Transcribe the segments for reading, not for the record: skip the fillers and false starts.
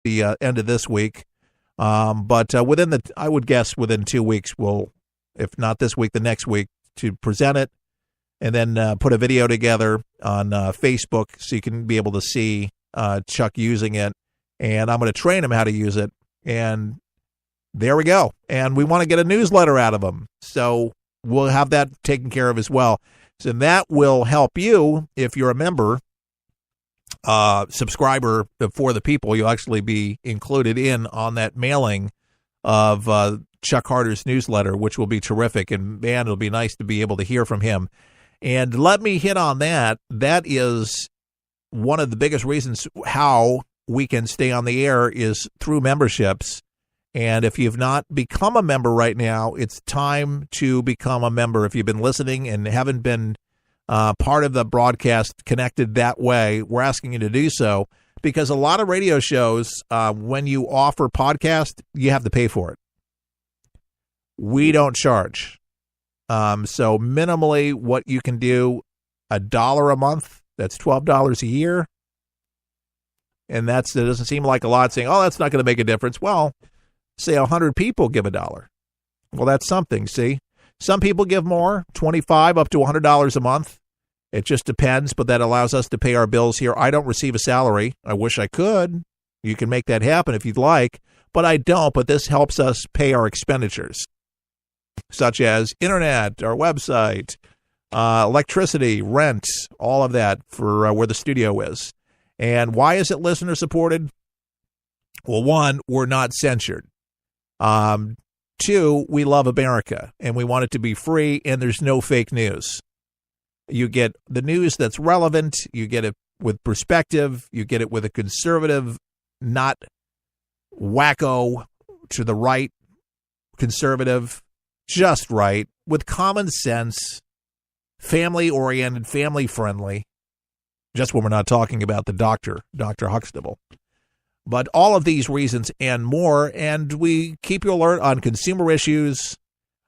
the end of this week. But I would guess within 2 weeks, we'll, if not this week, the next week, to present it and then put a video together on Facebook so you can be able to see Chuck using it. And I'm going to train him how to use it. And there we go. And we want to get a newsletter out of him. So we'll have that taken care of as well. So that will help you if you're a member, subscriber for the people. You'll actually be included in on that mailing of Chuck Harder's newsletter, which will be terrific. And man, it'll be nice to be able to hear from him. And let me hit on that. That is one of the biggest reasons how we can stay on the air is through memberships. And if you've not become a member right now, it's time to become a member. If you've been listening and haven't been part of the broadcast connected that way, we're asking you to do so, because a lot of radio shows, when you offer podcast, you have to pay for it. We don't charge. So minimally what you can do, $1 a month, that's $12 a year. And it doesn't seem like a lot, saying, oh, that's not going to make a difference. Well, say 100 people give $1. Well, that's something, see? Some people give more, $25 up to $100 a month. It just depends, but that allows us to pay our bills here. I don't receive a salary. I wish I could. You can make that happen if you'd like, but I don't. But this helps us pay our expenditures, such as internet, our website, electricity, rent, all of that for where the studio is. And why is it listener supported? Well, one, we're not censored. Two, we love America and we want it to be free, and there's no fake news. You get the news that's relevant. You get it with perspective. You get it with a conservative, not wacko to the right, conservative, just right, with common sense, family-oriented, family-friendly. Just when we're not talking about the Dr. Huxtable. But all of these reasons and more, and we keep you alert on consumer issues,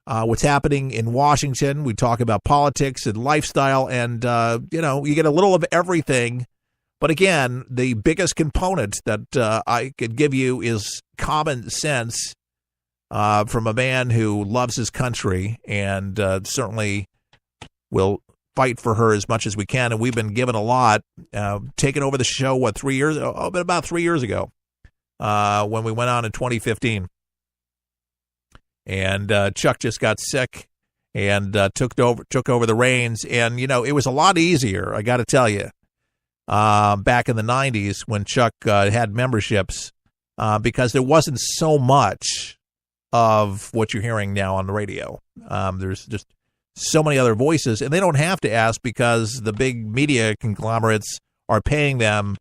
what's happening in Washington. We talk about politics and lifestyle, and, you get a little of everything. But again, the biggest component that I could give you is common sense from a man who loves his country and certainly will fight for her as much as we can, and we've been given a lot. Taking over the show, 3 years? About 3 years ago, when we went on in 2015. And Chuck just got sick and took over the reins. And it was a lot easier, I got to tell you, back in the 90s when Chuck had memberships, because there wasn't so much of what you're hearing now on the radio. There's just so many other voices, and they don't have to ask because the big media conglomerates are paying them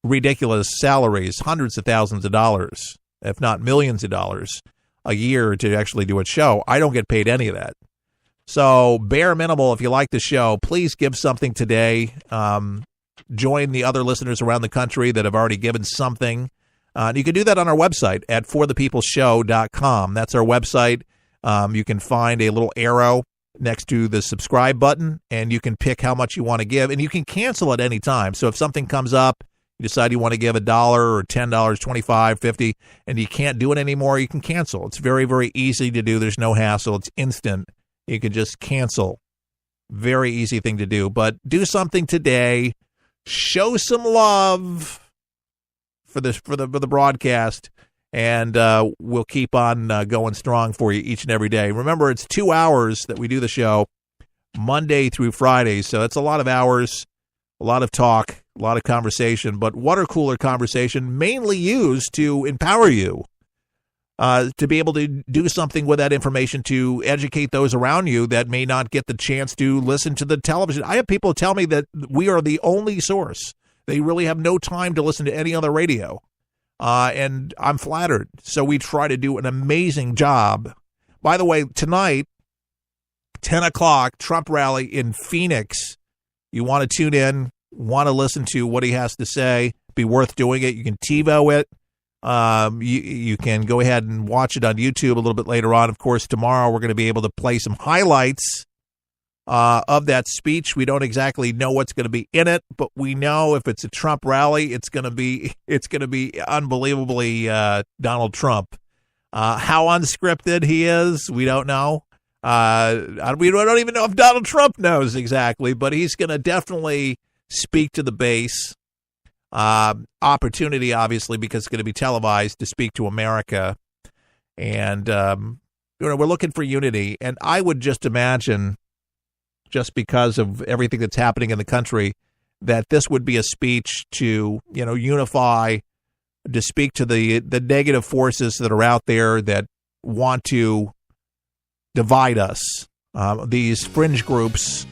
ridiculous salaries, hundreds of thousands of dollars, if not millions of dollars a year to actually do a show. I don't get paid any of that. So bare minimal, if you like the show, please give something today. Join the other listeners around the country that have already given something. You can do that on our website at forthepeopleshow.com. That's our website. You can find a little arrow next to the subscribe button, and you can pick how much you want to give, and you can cancel at any time. So if something comes up, you decide you want to give $1 or $10, $25, $50, and you can't do it anymore, you can cancel. It's very, very easy to do. There's no hassle. It's instant. You can just cancel. Very easy thing to do. But do something today. Show some love for the broadcast. And we'll keep on going strong for you each and every day. Remember, it's 2 hours that we do the show, Monday through Friday. So it's a lot of hours, a lot of talk, a lot of conversation. But water cooler conversation mainly used to empower you to be able to do something with that information to educate those around you that may not get the chance to listen to the television. I have people tell me that we are the only source. They really have no time to listen to any other radio. And I'm flattered. So we try to do an amazing job. By the way, tonight, 10 o'clock, Trump rally in Phoenix. You want to tune in, want to listen to what he has to say, be worth doing it. You can TiVo it. You can go ahead and watch it on YouTube a little bit later on. Of course, tomorrow we're going to be able to play some highlights of that speech. We don't exactly know what's going to be in it, but we know if it's a Trump rally, it's going to be unbelievably Donald Trump. How unscripted he is, we don't know. We don't even know if Donald Trump knows exactly, but he's going to definitely speak to the base. Opportunity, obviously, because it's going to be televised, to speak to America. And, we're looking for unity. And I would just imagine, just because of everything that's happening in the country, that this would be a speech to, unify, to speak to the negative forces that are out there that want to divide us. These fringe groups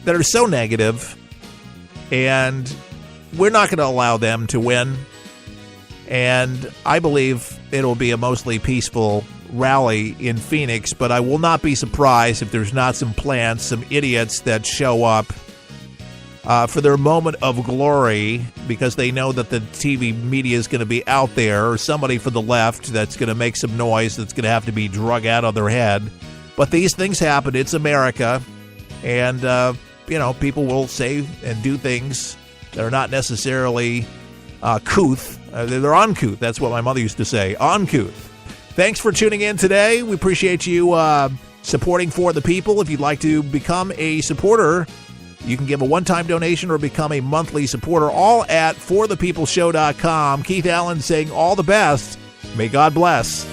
that are so negative, and we're not going to allow them to win. And I believe it'll be a mostly peaceful rally in Phoenix, but I will not be surprised if there's not some plants, some idiots that show up for their moment of glory because they know that the TV media is going to be out there, or somebody from the left that's going to make some noise that's going to have to be drug out of their head. But these things happen. It's America. And, people will say and do things that are not necessarily couth. They're uncouth. That's what my mother used to say, uncouth. Thanks for tuning in today. We appreciate you supporting For the People. If you'd like to become a supporter, you can give a one-time donation or become a monthly supporter, all at forthepeopleshow.com. Keith Allen saying all the best. May God bless.